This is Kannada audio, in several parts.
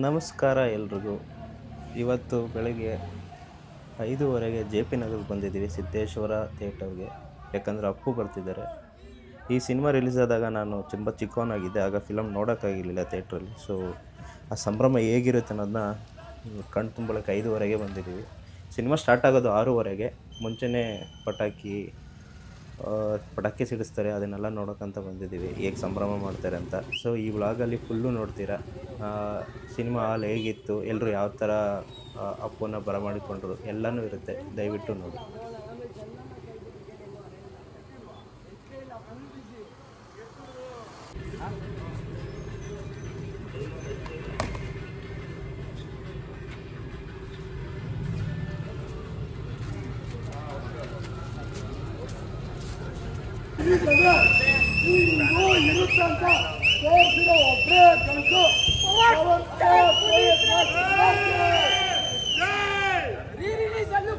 ನಮಸ್ಕಾರ ಎಲ್ರಿಗೂ. ಇವತ್ತು ಬೆಳಗ್ಗೆ 5:30ಗೆ JP ನಗರಕ್ಕೆ ಬಂದಿದ್ದೀವಿ, ಸಿದ್ದೇಶ್ವರ ಥಿಯೇಟರ್ಗೆ. ಯಾಕಂದರೆ ಅಪ್ಪು ಬರ್ತಿದ್ದಾರೆ. ಈ ಸಿನಿಮಾ ರಿಲೀಸ್ ಆದಾಗ ನಾನು ತುಂಬ ಚಿಕ್ಕವನಾಗಿದ್ದೆ, ಆಗ ಫಿಲಮ್ ನೋಡೋಕ್ಕಾಗಿರಲಿಲ್ಲ ಥಿಯೇಟ್ರಲ್ಲಿ. ಸೊ ಆ ಸಂಭ್ರಮ ಹೇಗಿರುತ್ತೆ ಅನ್ನೋದನ್ನ ಕಣ್ಣು ತುಂಬಳಕ್ಕೆ 5:30ಗೆ ಬಂದಿದ್ದೀವಿ. ಸಿನಿಮಾ ಸ್ಟಾರ್ಟ್ ಆಗೋದು 6:30ಗೆ. ಮುಂಚೆನೇ ಪಟಾಕಿ ಸಿಡಿಸ್ತಾರೆ, ಅದನ್ನೆಲ್ಲ ನೋಡೋಕ್ಕಂತ ಬಂದಿದ್ದೀವಿ, ಹೇಗೆ ಸಂಭ್ರಮ ಮಾಡ್ತಾರೆ ಅಂತ. ಸೊ ಈ ವ್ಲಾಗಲ್ಲಿ ಫುಲ್ಲು ನೋಡ್ತೀರಾ. ಸಿನಿಮಾ ಹಾಲ್ ಹೇಗಿತ್ತು, ಎಲ್ಲರೂ ಯಾವ ಥರ ಅಪ್ಪನ ಬರಮಾಡಿಕೊಂಡ್ರು ಎಲ್ಲನೂ ಇರುತ್ತೆ, ದಯವಿಟ್ಟು ನೋಡಿ.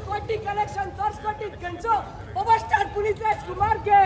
ಕೋಟಿ ಕಲೆಕ್ಷನ್ ತೋರಿಸ್ಕೊಟ್ಟಿದ್ ಕನ್ಸು ಪವರ್ ಸ್ಟಾರ್ ಪುನೀತ್ ರಾಜ್ಕುಮಾರ್ಗೆ.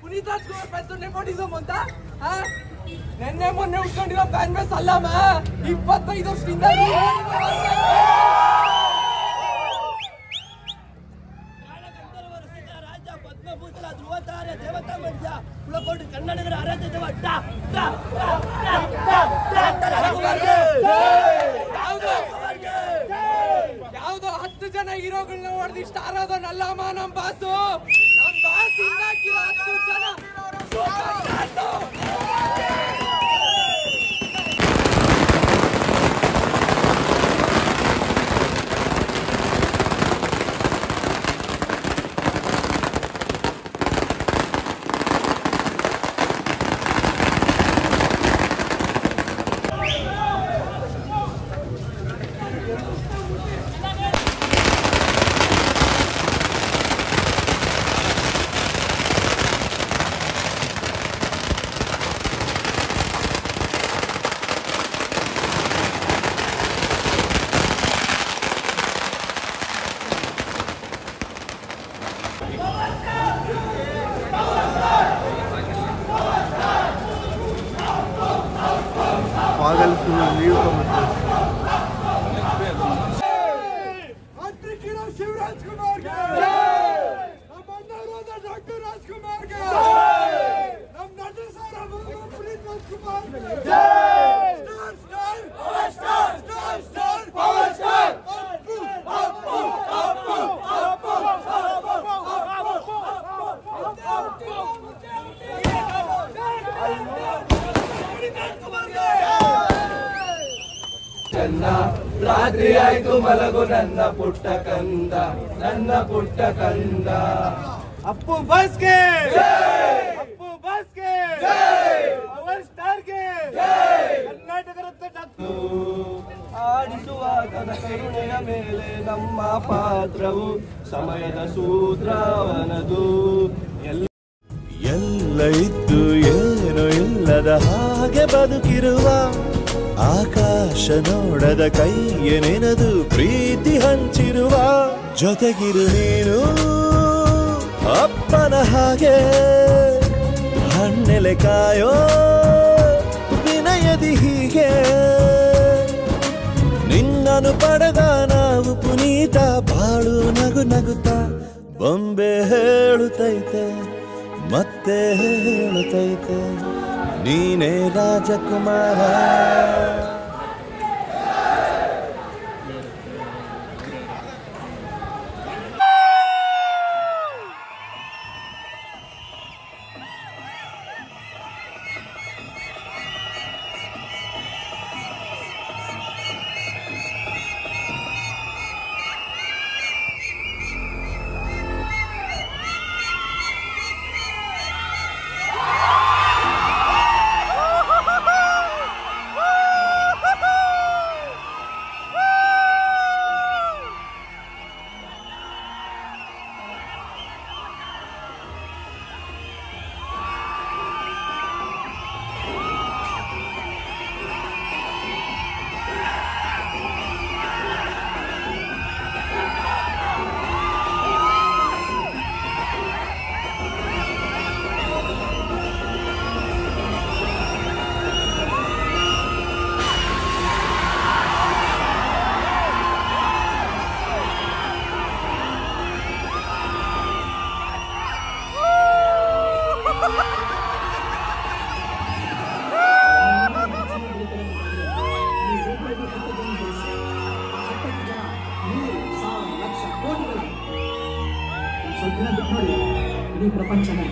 ಪುನೀತ್ ರಾಜ್ಕುಮಾರ್ ಫ್ಯಾನ್ಸ್ ನೆಪೋಟಿಸಮ್ ಅಂತ ನೆನ್ನೆ ಮೊನ್ನೆ ಉಟ್ಕೊಂಡಿರೋ ಫ್ಯಾನ್ ಬೇಸ್ ಅಲ್ಲಮ್ಮ, 25 ವರ್ಷದಿಂದ ರಾಜ್ಯ ಪದ್ಮಭೂಷಣ ಧ್ರುವತಾರೆ ದೇವತಾ ಮನುಷ್ಯ ಕುಲಕೋಟಿ ಕನ್ನಡಿಗರ ಆರಾಧ್ಯ ದೇವ. ಯಾವ್ದೋ 10 ಜನ ಹೀರೋಗಳನ್ನ ಹೊಡೆದು ಇಷ್ಟ ಆರೋದನ್ನಲ್ಲಮ್ಮ ನಮ್ ಬಾಸು. ನಮ್ ಬಾಸ್ ಹಿಂಗಾಕಿರೋ 10 ಜನ ರಾತ್ರಿ ಆಯ್ತು ಮಲಗು ನನ್ನ ಪುಟ್ಟ ಕಂದ, ನನ್ನ ಪುಟ್ಟ ಕಂದ. ಅಪ್ಪು ಬಸ್ಗೆ, ಅಪ್ಪು ಬಸ್ಗೆ, ಪವರ್ ಸ್ಟಾರ್ಗೆ, ಕರ್ನಾಟಕ ರತ್ನ ಆಡಿಸುವಾಗ ಕರುಣೆಯ ಮೇಲೆ ನಮ್ಮ ಪಾತ್ರವು ಸಮಯದ ಸೂತ್ರವನದು. ಎಲ್ಲ ಇದ್ದು ಏನು ಇಲ್ಲದ ಹಾಗೆ ಬದುಕಿರುವ ಆಕಾಶ ನೋಡದ ಕೈಯ ನೆನೆದು ಪ್ರೀತಿ ಹಂಚಿರುವ ಜೊತೆಗಿರು ನೀನು ಅಪ್ಪನ ಹಾಗೆ ಹಣ್ಣೆಲೆ ಕಾಯೋ ವಿನಯದಿ ಹೀಗೆ ನಿನ್ನನು ಪಡೆದ ನಾವು ಪುನೀತ ಬಾಳು ನಗು ನಗುತ್ತ ಬೊಂಬೆ ಹೇಳುತ್ತೈತೆ ಮತ್ತೆ ಹೇಳುತ್ತೈತೆ ನೀನೇ ರಾಜಕುಮಾರ. ಇಡೀ ಪ್ರಪಂಚನೇ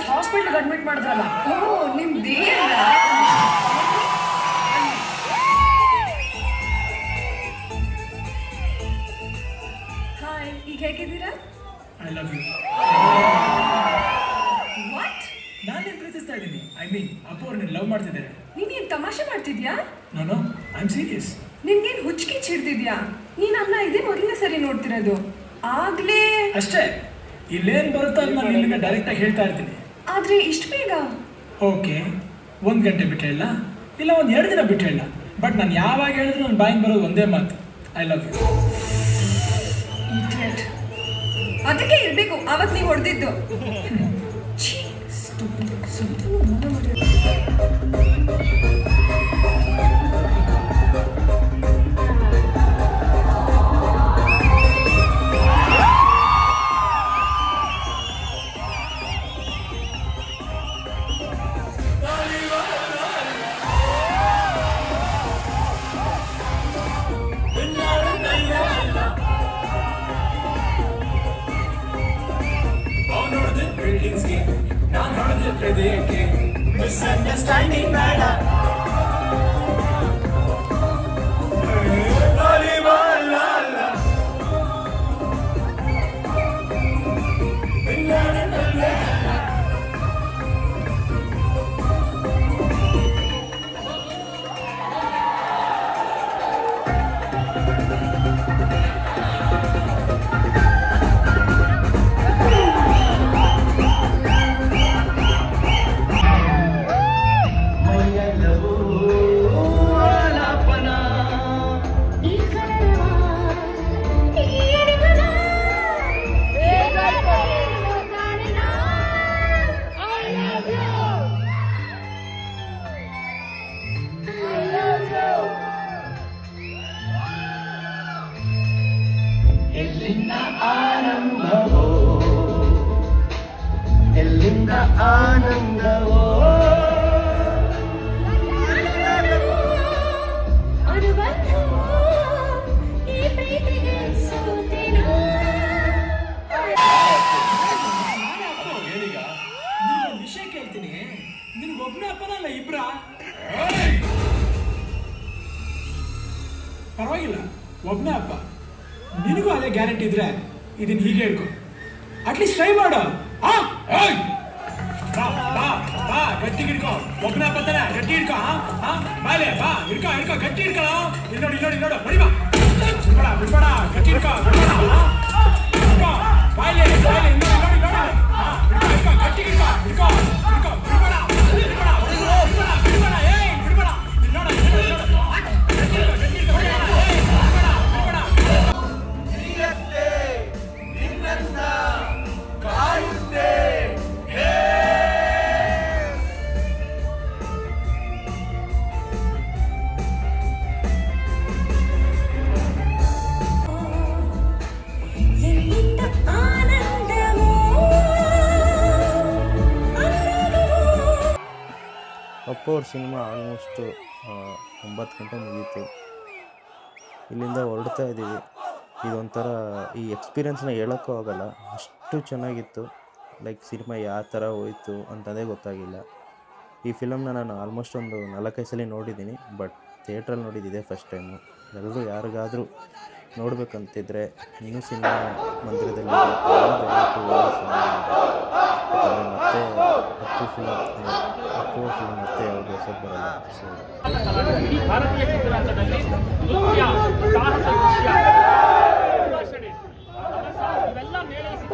ಹಾಸ್ಪಿಟಲ್ ಅಡ್ಮಿಟ್ ಮಾಡಿದ್ರಲ್ಲ. ಓ ನಿಮ್ದೇ. ಹಾಯ್, ಈಗ ಹೇಗಿದ್ದೀರಾ? I love you. ವಾಟ್? ನಾನು ಪ್ರೀತಿಸ್ತಾ ಇದ್ದೀನಿ. ಐ ಮೀನ್ ಅಪ್ಪು ಅವ್ರನ್ನ ಲವ್ ಮಾಡ್ತಿದ್ದಾರೆ. ನೀನೇನು ತಮಾಷೆ ಮಾಡ್ತಿದ್ಯಾ? ನಾನು ಐ ಆಮ್ ಸೀರಿಯಸ್. ನಿನ್ಗೇನು ಹುಚ್ಚಿಗೆ ಚಿಡ್ದಿದ್ಯಾ? ನೀನು ಅನ್ನ ಇದೇ ಮೊದಲನೇ ಸರಿ ನೋಡ್ತಿರೋದು. ಆಗ್ಲೇ ಅಷ್ಟೇ, ಇಲ್ಲೇನು ಬರುತ್ತೋ ಅದು ನಾನು ನಿಮಗೆ ಡೈರೆಕ್ಟಾಗಿ ಹೇಳ್ತಾ ಇರ್ತೀನಿ. ಆದ್ರೆ ಇಷ್ಟು ಬೇಗ? ಓಕೆ, 1 ಗಂಟೆ ಬಿಟ್ಟು ಹೇಳ, ಇಲ್ಲ 2 ದಿನ ಬಿಟ್ಟು ಹೇಳ, ಬಟ್ ನಾನು ಯಾವಾಗ ಹೇಳಿದ್ರು ನನ್ನ ಬಾಯಿಗೆ ಬರೋದು ಒಂದೇ ಮಾತು, ಐ ಲವ್ ಯು. ಅದಕ್ಕೆ ಇರ್ಬೇಕು ಅವತ್ತು ನೀವು ಹೊಡೆದಿದ್ದು. Misunderstanding ಬೇಡ. ಎಲ್ಲಿಂದ ಆನಂದವೋ ವಿಷಯ ಕೇಳ್ತೀನಿ, ನಿನ್ಗೆ ಒಬ್ಬನೇ ಅಪ್ಪನಲ್ಲ ಇಬ್ರ? ಪರವಾಗಿಲ್ಲ, ಒಬ್ಬನೇ ಅಪ್ಪ, ನಿನಗೂ ಅದೇ ಗ್ಯಾರಂಟಿ ಇದ್ರೆ ಇದನ್ನ ಹೀಗೆ ಹೇಳ್ಕೊ, ಅಟ್ಲೀಸ್ಟ್ ಟ್ರೈ ಮಾಡು. ಗಟ್ಟಿ ಹಿಡ್ಕೊ, ಒಬ್ಬನೇ ಅಪ್ಪ ತಾನೆ, ಗಟ್ಟಿ ಹಿಡ್ಕೊ. ಬಾಲೆ ಬಾ, ಹಿಡ್ಕೊ ಹಿಡ್ಕೊ, ಗಟ್ಟಿ ಹಿಡ್ಕೊ. ಇಲ್ಲಿ ನೋಡಿ, ಇಲ್ಲಿ ನೋಡಿ, ಇಲ್ಲಿ ನೋಡು, ಬಡಿ ಬಾ, ಬಿಡ್ಬೇಡ ಬಿಡ್ಬೇಡ, ಗಟ್ಟಿ ಹಿಡ್ಕೊ, ಹಿಡ್ಕೊ, ಬಾಯ್ಲೆ ಬಾಯ್ಲೆ, ಇಲ್ಲಿ ನೋಡಿ, ನೋಡಿ, ನೋಡಿ, ಹಿಡ್ಕೊ ಹಿಡ್ಕೊ, ಗಟ್ಟಿ ಹಿಡ್ಕೊ, ಹಿಡ್ಕೊ ಹಿಡ್ಕೊ, ಬಿಡ್ಬೇಡ ಬಿಡ್ಬೇಡ ಬಿಡ್ಬೇಡ ಬಿಡ್ಬೇಡ, ಏಯ್ ಬಿಡ್ಬೇಡ, ಇಲ್ಲಿ ನೋಡು, ಇಲ್ಲಿ ನೋಡು, ಗಟ್ಟಿ ಹಿಡ್ಕೊ, ಗಟ್ಟಿ ಹಿಡ್ಕೊ, ಏಯ್ ಬಿಡ್ಬೇಡ ಬಿಡ್ಬೇಡ. ನಿನ್ನನ್ನ ಕಾಯುತ್ತೆ. ಅಪ್ಪು ಅವ್ರ ಸಿನಿಮಾ ಆಲ್ಮೋಸ್ಟು 9 ಗಂಟೆ ಮುಗೀತು. ಇಲ್ಲಿಂದ ಹೊರಡ್ತಾ ಇದ್ದೀವಿ. ಇದೊಂಥರ ಈ ಎಕ್ಸ್ಪೀರಿಯೆನ್ಸ್ನ ಹೇಳೋಕ್ಕೂ ಆಗೋಲ್ಲ, ಅಷ್ಟು ಚೆನ್ನಾಗಿತ್ತು. ಲೈಕ್ ಸಿನಿಮಾ ಯಾವ ಥರ ಹೋಯಿತು ಅಂತದೇ ಗೊತ್ತಾಗಿಲ್ಲ. ಈ ಫಿಲಮ್ನ ನಾನು ಆಲ್ಮೋಸ್ಟ್ ಒಂದು 4-5 ಸಲ ನೋಡಿದ್ದೀನಿ, ಬಟ್ ಥಿಯೇಟ್ರಲ್ಲಿ ನೋಡಿದ್ದಿದೆ ಫಸ್ಟ್ ಟೈಮು. ಎಲ್ಲರೂ ಯಾರಿಗಾದರೂ ನೋಡಬೇಕಂತಿದ್ರೆ ಇನ್ನೂ ಸಿನಿಮಾ ಮಂದಿರದಲ್ಲಿ ಮತ್ತೆ ಅಪ್ಪು ಫಿಲಮ್ ಮತ್ತೆ ಯಾವುದು ಹೆಸರು ಬರಲ್ಲ. ಸೊ ಭಾರತೀಯ ಚಿತ್ರರಂಗದಲ್ಲಿ ನೃತ್ಯ, ಸಾಹಸ ದೃಶ್ಯ, ಇವೆಲ್ಲ ಮೇಳೈಸಿದ